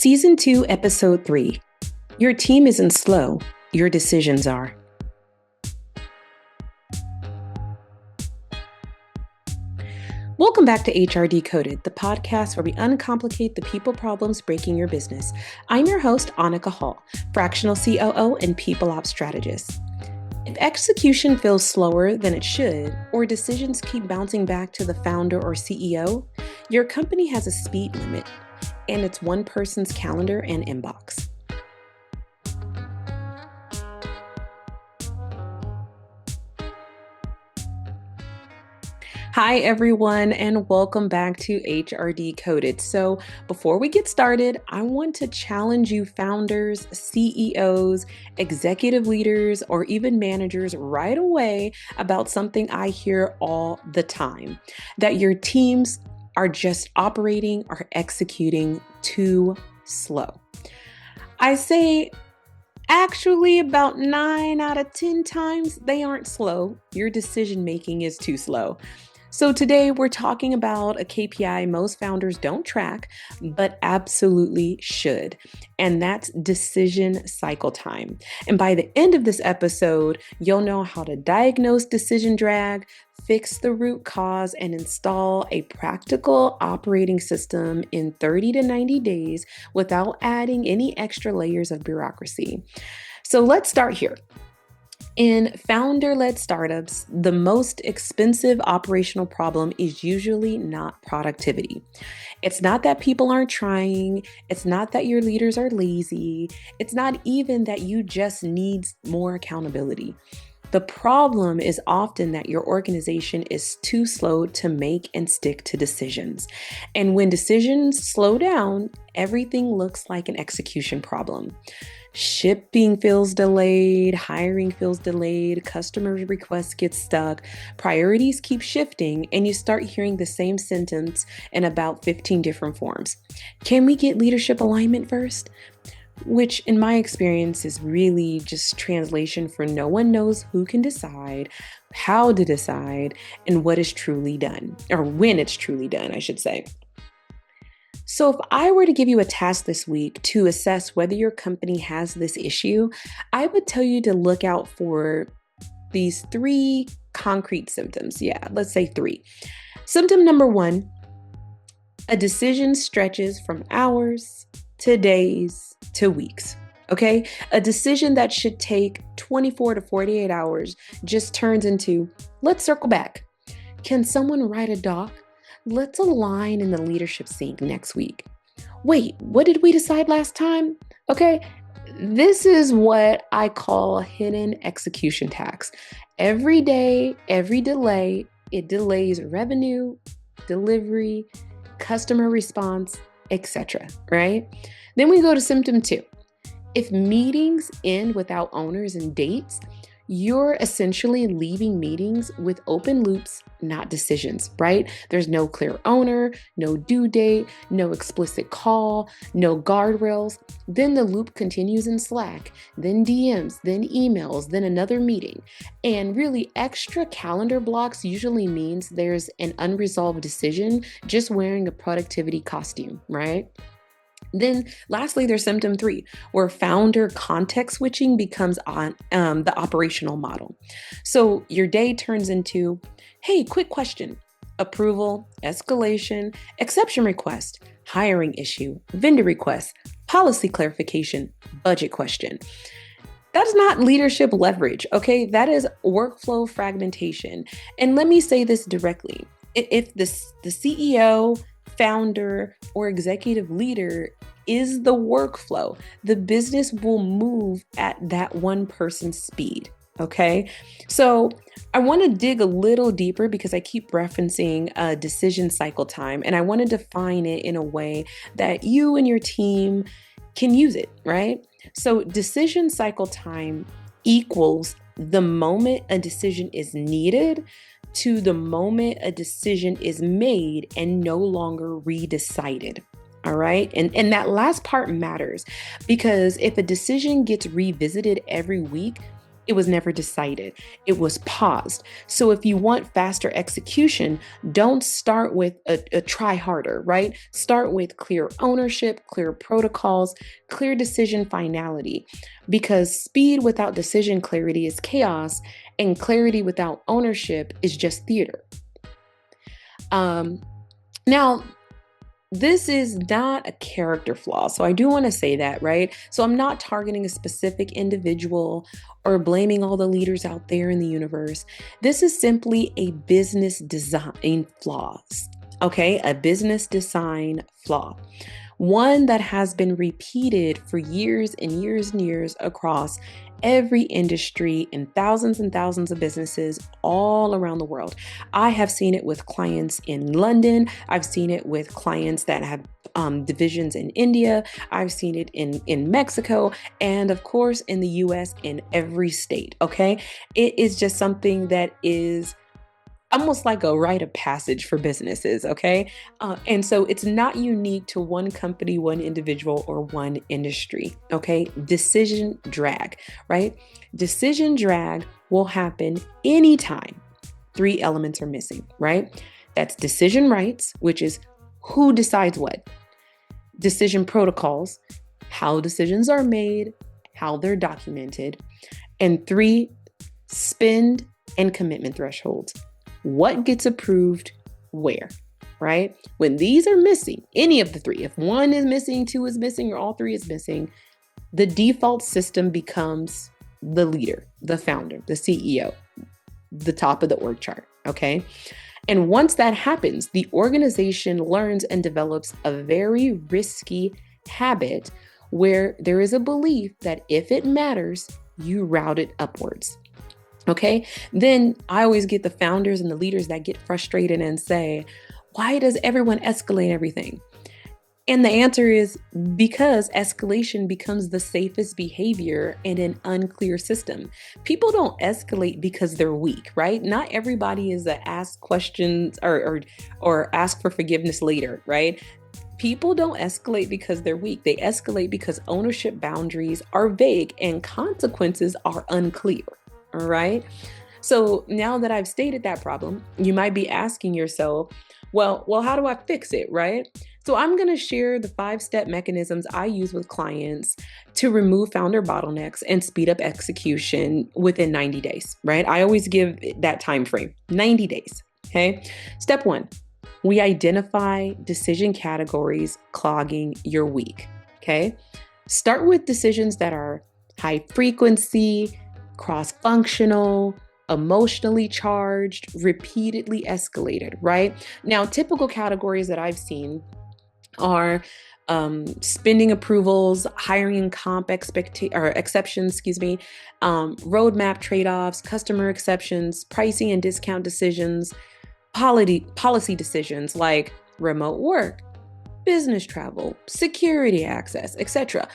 Season 2, Episode 3. Your team isn't slow, your decisions are. Welcome back to HR Decoded, the podcast where we uncomplicate the people problems breaking your business. I'm your host, Annekah Hall, fractional COO and people ops strategist. If execution feels slower than it should, or decisions keep bouncing back to the founder or CEO, your company has a speed limit, and it's one person's calendar and inbox. Hi, everyone, and welcome back to HR Decoded. So before we get started, I want to challenge you founders, CEOs, executive leaders, or even managers right away about something I hear all the time, that your teams are just operating or executing too slow. I say actually about 9 out of 10 times they aren't slow. Your decision making is too slow. So today we're talking about a KPI most founders don't track, but absolutely should. And that's decision cycle time. And by the end of this episode, you'll know how to diagnose decision drag, fix the root cause, and install a practical operating system in 30 to 90 days without adding any extra layers of bureaucracy. So let's start here. In founder-led startups, the most expensive operational problem is usually not productivity. It's not that people aren't trying. It's not that your leaders are lazy. It's not even that you just need more accountability. The problem is often that your organization is too slow to make and stick to decisions. And when decisions slow down, everything looks like an execution problem. Shipping feels delayed, hiring feels delayed, customer requests get stuck, priorities keep shifting, and you start hearing the same sentence in about 15 different forms. Can we get leadership alignment first? Which in my experience is really just translation for no one knows who can decide, how to decide, and what is truly done, or when it's truly done, I should say. So if I were to give you a task this week to assess whether your company has this issue, I would tell you to look out for these 3 concrete symptoms. Yeah, let's say 3. Symptom number 1, a decision stretches from hours to days to weeks. Okay, a decision that should take 24 to 48 hours just turns into, let's circle back. Can someone write a doc? Let's align in the leadership sync next week. Wait, what did we decide last time? Okay, this is what I call hidden execution tax. Every day, every delay, it delays revenue, delivery, customer response, etc. Right? Then we go to symptom 2. If meetings end without owners and dates, you're essentially leaving meetings with open loops, not decisions, right? There's no clear owner, no due date, no explicit call, no guardrails. Then the loop continues in Slack, then DMs, then emails, then another meeting. And really, extra calendar blocks usually means there's an unresolved decision just wearing a productivity costume, right? Then lastly, there's symptom 3, where founder context switching becomes on the operational model. So your day turns into, hey, quick question, approval, escalation, exception request, hiring issue, vendor request, policy clarification, budget question. That's not leadership leverage, okay? That is workflow fragmentation. And let me say this directly. If the CEO, founder, or executive leader is the workflow, the business will move at that one person's speed. Okay. So I want to dig a little deeper because I keep referencing decision cycle time, and I want to define it in a way that you and your team can use it, right? So decision cycle time equals the moment a decision is needed to the moment a decision is made and no longer redecided. All right. And that last part matters because if a decision gets revisited every week, It was never decided. It was paused. So if you want faster execution, don't start with a try harder, right? Start with clear ownership, clear protocols, clear decision finality, because speed without decision clarity is chaos, and clarity without ownership is just theater. Now, this is not a character flaw. So I do want to say that, right? So I'm not targeting a specific individual or blaming all the leaders out there in the universe. This is simply a business design flaw. Okay, a business design flaw. One that has been repeated for years and years and years across every industry in thousands and thousands of businesses all around the world. I have seen it with clients in London. I've seen it with clients that have divisions in India. I've seen it in Mexico, and of course in the US in every state. Okay. It is just something that is almost like a rite of passage for businesses, okay? And so it's not unique to one company, one individual, or one industry, okay? Decision drag, right? Decision drag will happen anytime three elements are missing, right? That's decision rights, which is who decides what. Decision protocols, how decisions are made, how they're documented. And three, spend and commitment thresholds. What gets approved where, right? When these are missing, any of the three, if one is missing, two is missing, or all three is missing, the default system becomes the leader, the founder, the CEO, the top of the org chart, okay? And once that happens, the organization learns and develops a very risky habit where there is a belief that if it matters, you route it upwards. Okay, then I always get the founders and the leaders that get frustrated and say, why does everyone escalate everything? And the answer is because escalation becomes the safest behavior in an unclear system. People don't escalate because they're weak, right? Not everybody is a ask questions or ask for forgiveness later, right? People don't escalate because they're weak. They escalate because ownership boundaries are vague and consequences are unclear. All right. So now that I've stated that problem, you might be asking yourself, well, how do I fix it? Right. So I'm going to share the 5-step mechanisms I use with clients to remove founder bottlenecks and speed up execution within 90 days. Right. I always give that time frame, 90 days. Okay. Step 1, we identify decision categories clogging your week. Okay. Start with decisions that are high frequency, cross-functional, emotionally charged, repeatedly escalated, right? Now, typical categories that I've seen are spending approvals, hiring and comp exceptions, roadmap trade-offs, customer exceptions, pricing and discount decisions, policy decisions like remote work, business travel, security access, etc.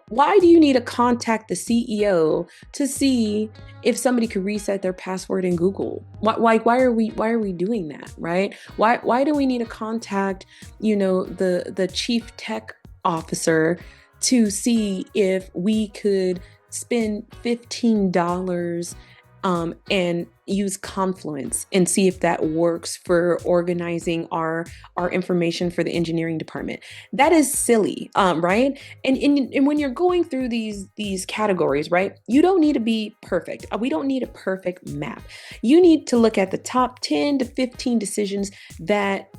Why do you need to contact the CEO to see if somebody could reset their password in Google? Why are we doing that, right? Why do we need to contact, the chief tech officer to see if we could spend $15 and use Confluence and see if that works for organizing our information for the engineering department? That is silly, right? And when you're going through these categories, right, you don't need to be perfect. We don't need a perfect map. You need to look at the top 10 to 15 decisions that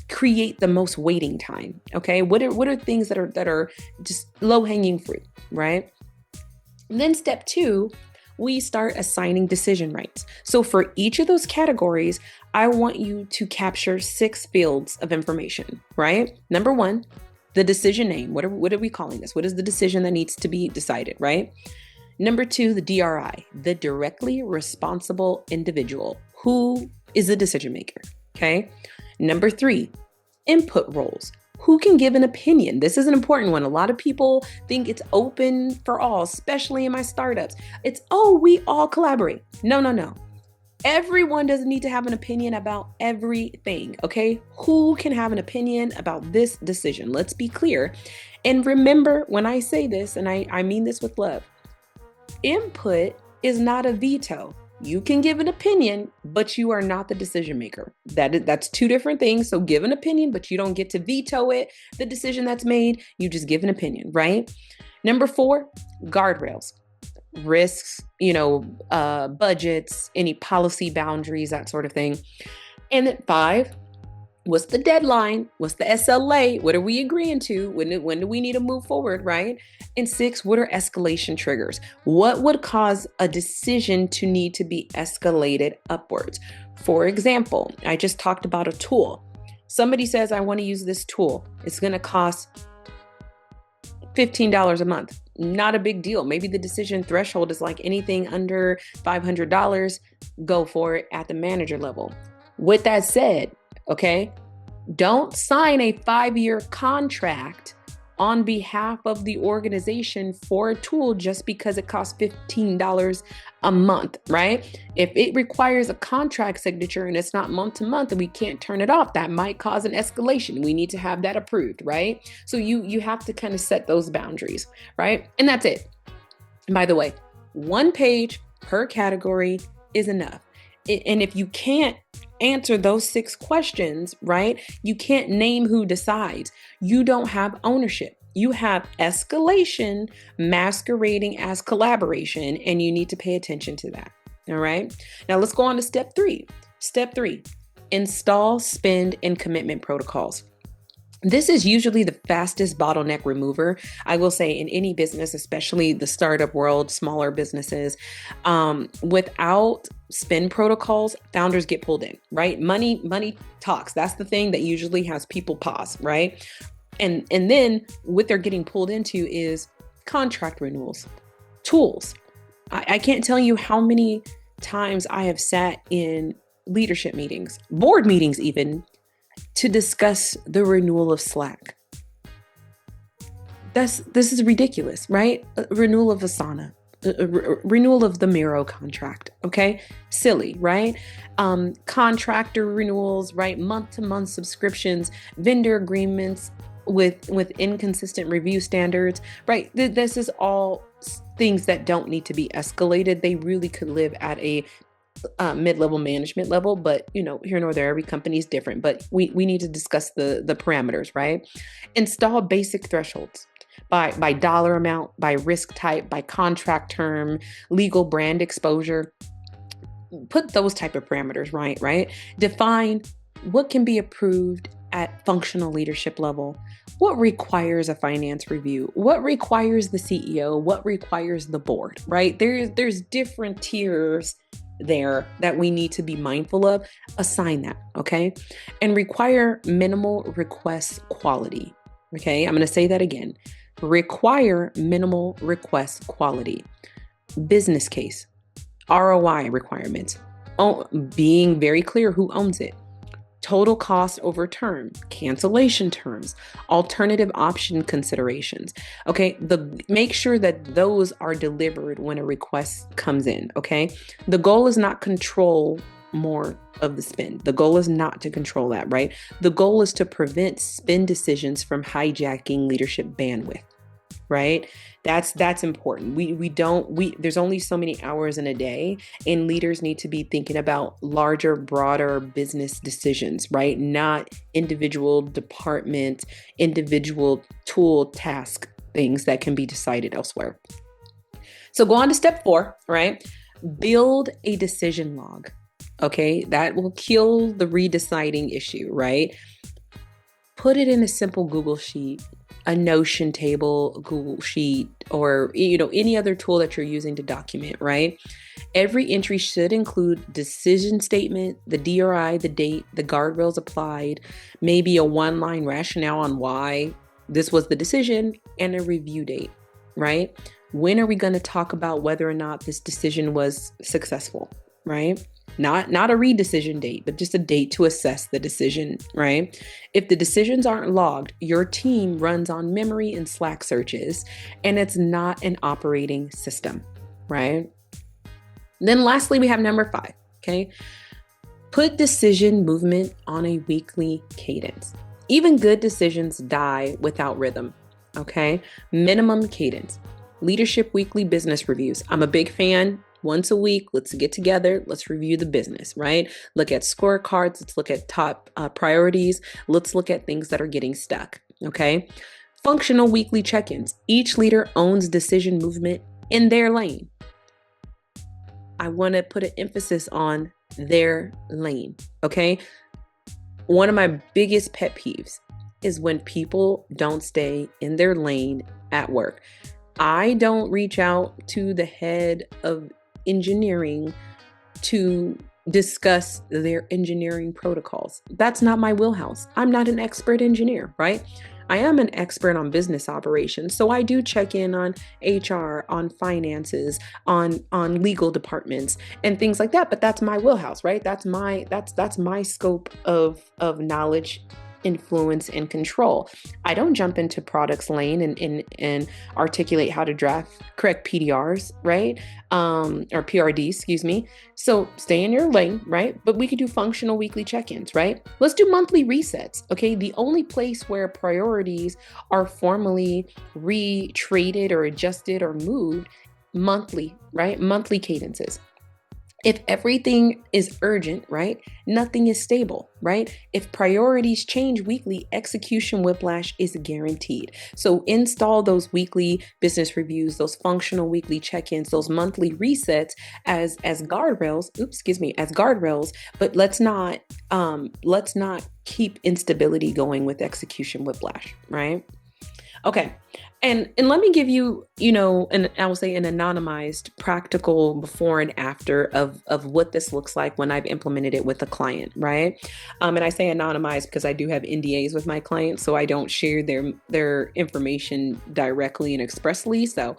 create the most waiting time. Okay, what are things that are just low-hanging fruit, right? And then step 2, we start assigning decision rights. So for each of those categories, I want you to capture 6 fields of information, right? Number 1, the decision name. What are we calling this? What is the decision that needs to be decided, right? Number 2, the DRI, the directly responsible individual. Who is the decision maker? Okay. Number 3, input roles. Who can give an opinion? This is an important one. A lot of people think it's open for all, especially in my startups. It's, we all collaborate. No. Everyone doesn't need to have an opinion about everything, okay? Who can have an opinion about this decision? Let's be clear. And remember, when I say this, and I mean this with love, Input is not a veto. You can give an opinion, but you are not the decision maker. That's two different things. So give an opinion, but you don't get to veto it, the decision that's made. You just give an opinion, right? Number 4, guardrails, risks, budgets, any policy boundaries, that sort of thing. And then 5, what's the deadline? What's the SLA? What are we agreeing to? When do we need to move forward, right? And 6, what are escalation triggers? What would cause a decision to need to be escalated upwards? For example, I just talked about a tool. Somebody says, I want to use this tool. It's going to cost $15 a month. Not a big deal. Maybe the decision threshold is like anything under $500, go for it at the manager level. With that said, okay, don't sign a 5-year contract on behalf of the organization for a tool just because it costs $15 a month, right? If it requires a contract signature and it's not month to month and we can't turn it off, that might cause an escalation. We need to have that approved, right? So you have to kind of set those boundaries, right? And that's it. And by the way, 1 page per category is enough. And if you can't answer those 6 questions, right, you can't name who decides. You don't have ownership. You have escalation masquerading as collaboration, and you need to pay attention to that. All right. Now let's go on to step 3. Step 3, install spend and commitment protocols. This is usually the fastest bottleneck remover, I will say, in any business, especially the startup world, smaller businesses. Without spend protocols, founders get pulled in, right? Money talks. That's the thing that usually has people pause, right? And then what they're getting pulled into is contract renewals, tools. I can't tell you how many times I have sat in leadership meetings, board meetings even, to discuss the renewal of Slack. This is ridiculous, right? Renewal of Asana, renewal of the Miro contract. Okay. Silly, right? Contractor renewals, right? Month-to-month subscriptions, vendor agreements with inconsistent review standards, right? This is all things that don't need to be escalated. They really could live at a mid-level management level, but here nor there, every company is different, but we need to discuss the parameters, right? Install basic thresholds by dollar amount, by risk type, by contract term, legal brand exposure. Put those type of parameters, right? Define what can be approved at functional leadership level, what requires a finance review, what requires the CEO, what requires the board, right? There's different tiers there that we need to be mindful of. Assign that, okay? And require minimal request quality, okay? I'm going to say that again. Require minimal request quality. Business case, ROI requirements, being very clear who owns it. Total cost over term, cancellation terms, alternative option considerations. Okay, make sure that those are delivered when a request comes in. Okay, the goal is not control more of the spend. The goal is not to control that, right? The goal is to prevent spend decisions from hijacking leadership bandwidth. Right? That's important. There's only so many hours in a day, and leaders need to be thinking about larger, broader business decisions, right? Not individual department, individual tool task things that can be decided elsewhere. So go on to step 4, right? Build a decision log. Okay. That will kill the redeciding issue, right? Put it in a simple Google Sheet, a Notion table, Google Sheet, or any other tool that you're using to document, right? Every entry should include decision statement, the DRI, the date, the guardrails applied, maybe a 1-line rationale on why this was the decision, and a review date, right? When are we going to talk about whether or not this decision was successful, right? Not a redecision date, but just a date to assess the decision, right? If the decisions aren't logged, your team runs on memory and Slack searches, and it's not an operating system, right? Then lastly, we have number 5, okay? Put decision movement on a weekly cadence. Even good decisions die without rhythm, okay? Minimum cadence. Leadership weekly business reviews. I'm a big fan. Once a week, let's get together. Let's review the business, right? Look at scorecards. Let's look at top priorities. Let's look at things that are getting stuck, okay? Functional weekly check-ins. Each leader owns decision movement in their lane. I want to put an emphasis on their lane, okay? One of my biggest pet peeves is when people don't stay in their lane at work. I don't reach out to the head of engineering to discuss their engineering protocols. That's not my wheelhouse. I'm not an expert engineer, right? I am an expert on business operations, so I do check in on HR, on finances, on legal departments and things like that. But that's my wheelhouse, right? That's my scope of knowledge, influence, and control. I don't jump into products lane and articulate how to draft correct PDRs, right? Or PRDs, excuse me. So stay in your lane, right? But we could do functional weekly check-ins, right? Let's do monthly resets, okay? The only place where priorities are formally retraded or adjusted or moved monthly, right? Monthly cadences. If everything is urgent, right, nothing is stable, right? If priorities change weekly, execution whiplash is guaranteed. So install those weekly business reviews, those functional weekly check-ins, those monthly resets as guardrails, as guardrails, but let's not keep instability going with execution whiplash, right? Okay. And let me give you, I will say an anonymized practical before and after of what this looks like when I've implemented it with a client, right? And I say anonymized because I do have NDAs with my clients, so I don't share their information directly and expressly. So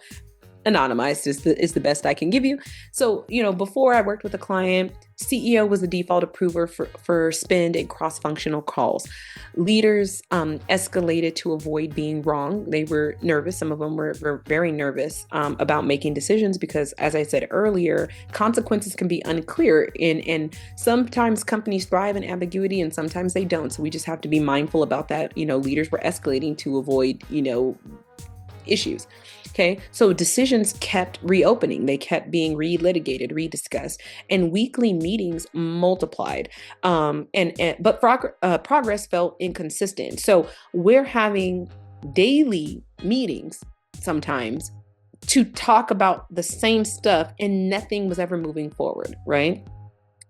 anonymized is the best I can give you. So, before I worked with a client, CEO was the default approver for spend and cross-functional calls. Leaders escalated to avoid being wrong. They were nervous. Some of them were very nervous about making decisions because, as I said earlier, consequences can be unclear. And sometimes companies thrive in ambiguity and sometimes they don't. So we just have to be mindful about that. Leaders were escalating to avoid, issues. Okay, so decisions kept reopening. They kept being relitigated, rediscussed, and weekly meetings multiplied. But progress felt inconsistent. So we're having daily meetings sometimes to talk about the same stuff, and nothing was ever moving forward, right?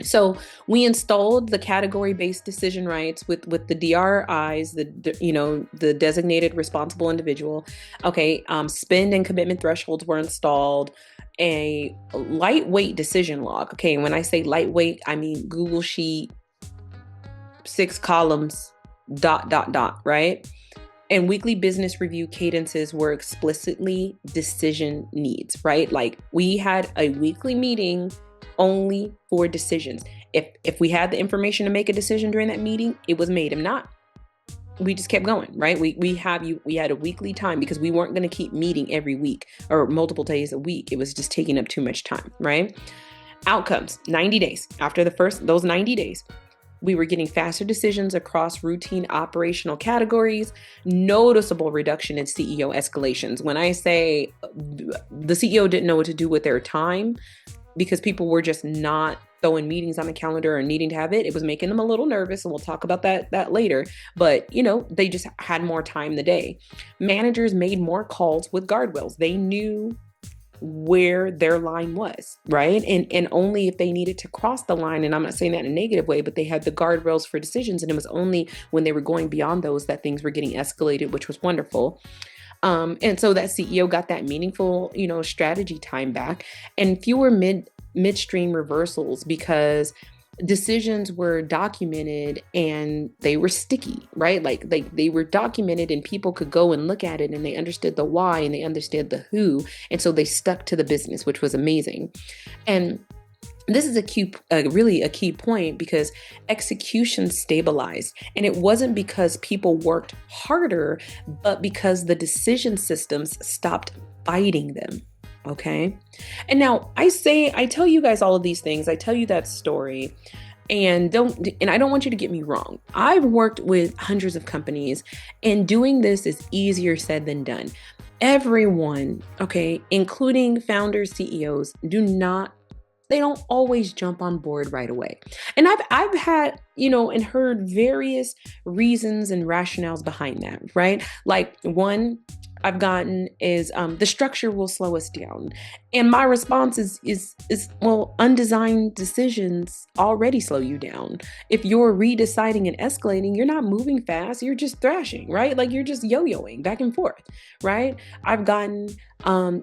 So we installed the category-based decision rights with the DRIs, the designated responsible individual. Okay, spend and commitment thresholds were installed. A lightweight decision log. Okay, when I say lightweight, I mean Google Sheet, 6 columns, ... right? And weekly business review cadences were explicitly decision needs, right? Like we had a weekly meeting only for decisions. If we had the information to make a decision during that meeting, it was made. If not, we just kept going, right? We had a weekly time because we weren't going to keep meeting every week or multiple days a week. It was just taking up too much time, right? Outcomes, 90 days. After those 90 days, we were getting faster decisions across routine operational categories, noticeable reduction in CEO escalations. When I say the CEO didn't know what to do with their time, because people were just not throwing meetings on the calendar or needing to have it was making them a little nervous. And we'll talk about that later. But, they just had more time in the day. Managers made more calls with guardrails. They knew where their line was, right? And only if they needed to cross the line, and I'm not saying that in a negative way, but they had the guardrails for decisions. And it was only when they were going beyond those that things were getting escalated, which was wonderful. And so that CEO got that meaningful, strategy time back and fewer midstream reversals because decisions were documented and they were sticky, right? Like they were documented and people could go and look at it and they understood the why and they understood the who. And so they stuck to the business, which was amazing. And this is really a key point because execution stabilized. And it wasn't because people worked harder, but because the decision systems stopped fighting them. Okay. And now I tell you guys all of these things. I tell you that story. And I don't want you to get me wrong. I've worked with hundreds of companies and doing this is easier said than done. Everyone, okay, including founders, CEOs, they don't always jump on board right away. And I've had, and heard various reasons and rationales behind that, right? Like one I've gotten is the structure will slow us down. And my response is well, undesigned decisions already slow you down. If you're redeciding and escalating, you're not moving fast, you're just thrashing, right? Like you're just yo-yoing back and forth, right? I've gotten from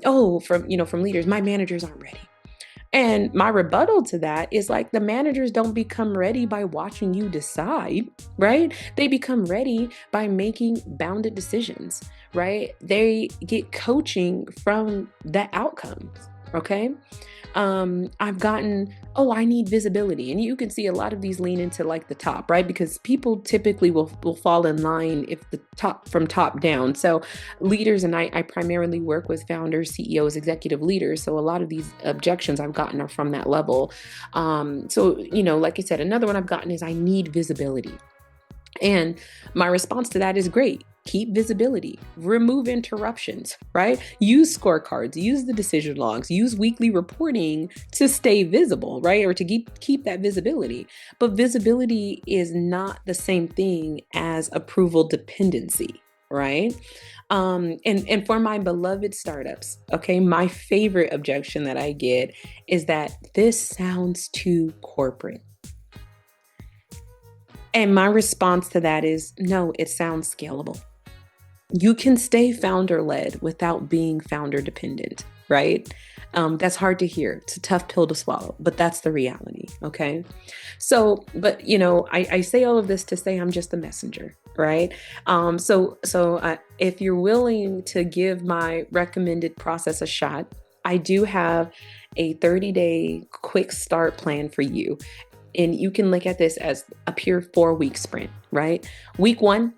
leaders, my managers aren't ready. And my rebuttal to that is like the managers don't become ready by watching you decide, right? They become ready by making bounded decisions, right? They get coaching from the outcomes, okay? I've gotten, I need visibility. And you can see a lot of these lean into like the top, right? Because people typically will fall in line if the top down. So leaders, and I primarily work with founders, CEOs, executive leaders. So a lot of these objections I've gotten are from that level. Like I said, another one I've gotten is I need visibility. And my response to that is great. Keep visibility, remove interruptions, right? Use scorecards, use the decision logs, use weekly reporting to stay visible, right? Or to keep that visibility. But visibility is not the same thing as approval dependency, right? And for my beloved startups, okay, my favorite objection that I get is that this sounds too corporate. And my response to that is no, it sounds scalable. You can stay founder led without being founder dependent, right? That's hard to hear. It's a tough pill to swallow, but that's the reality. Okay. So, but I say all of this to say I'm just the messenger, right? If you're willing to give my recommended process a shot, I do have a 30-day quick start plan for you. And you can look at this as a pure 4-week sprint, right? Week 1,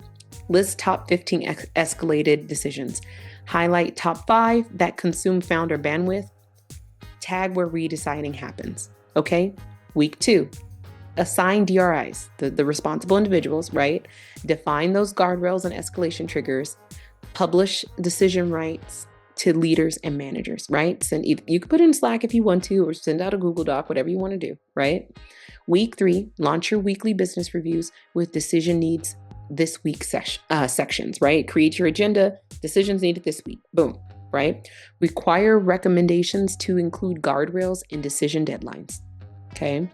list top 15 escalated decisions. Highlight top 5 that consume founder bandwidth. Tag where redeciding happens, okay? Week 2, assign DRIs, the responsible individuals, right? Define those guardrails and escalation triggers. Publish decision rights to leaders and managers, right? You can put in Slack if you want to, or send out a Google Doc, whatever you want to do, right? Week 3, launch your weekly business reviews with decision needs this week sections, right? Create your agenda, decisions needed this week, boom, right? Require recommendations to include guardrails and decision deadlines, okay?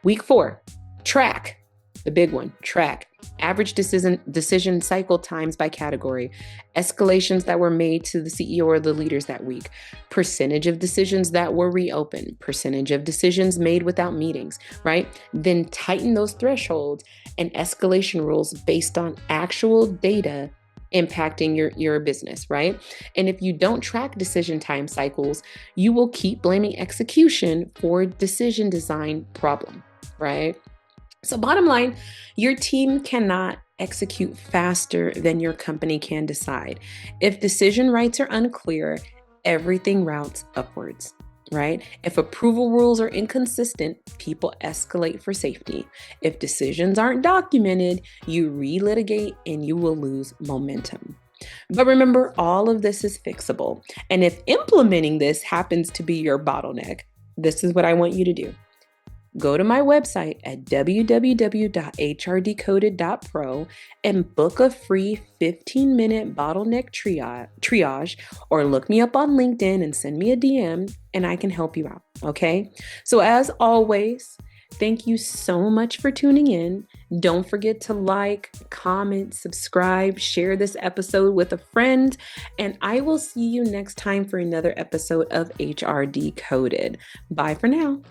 Week 4, track, the big one, track. Average decision cycle times by category, escalations that were made to the CEO or the leaders that week, percentage of decisions that were reopened, percentage of decisions made without meetings, right? Then tighten those thresholds and escalation rules based on actual data impacting your business, right? And if you don't track decision time cycles, you will keep blaming execution for decision design problem, right? So bottom line, your team cannot execute faster than your company can decide. If decision rights are unclear, everything routes upwards, right? If approval rules are inconsistent, people escalate for safety. If decisions aren't documented, you relitigate and you will lose momentum. But remember, all of this is fixable. And if implementing this happens to be your bottleneck, this is what I want you to do. Go to my website at www.hrdecoded.pro and book a free 15-minute bottleneck triage, or look me up on LinkedIn and send me a DM and I can help you out, okay? So as always, thank you so much for tuning in. Don't forget to like, comment, subscribe, share this episode with a friend, and I will see you next time for another episode of HR Decoded. Bye for now.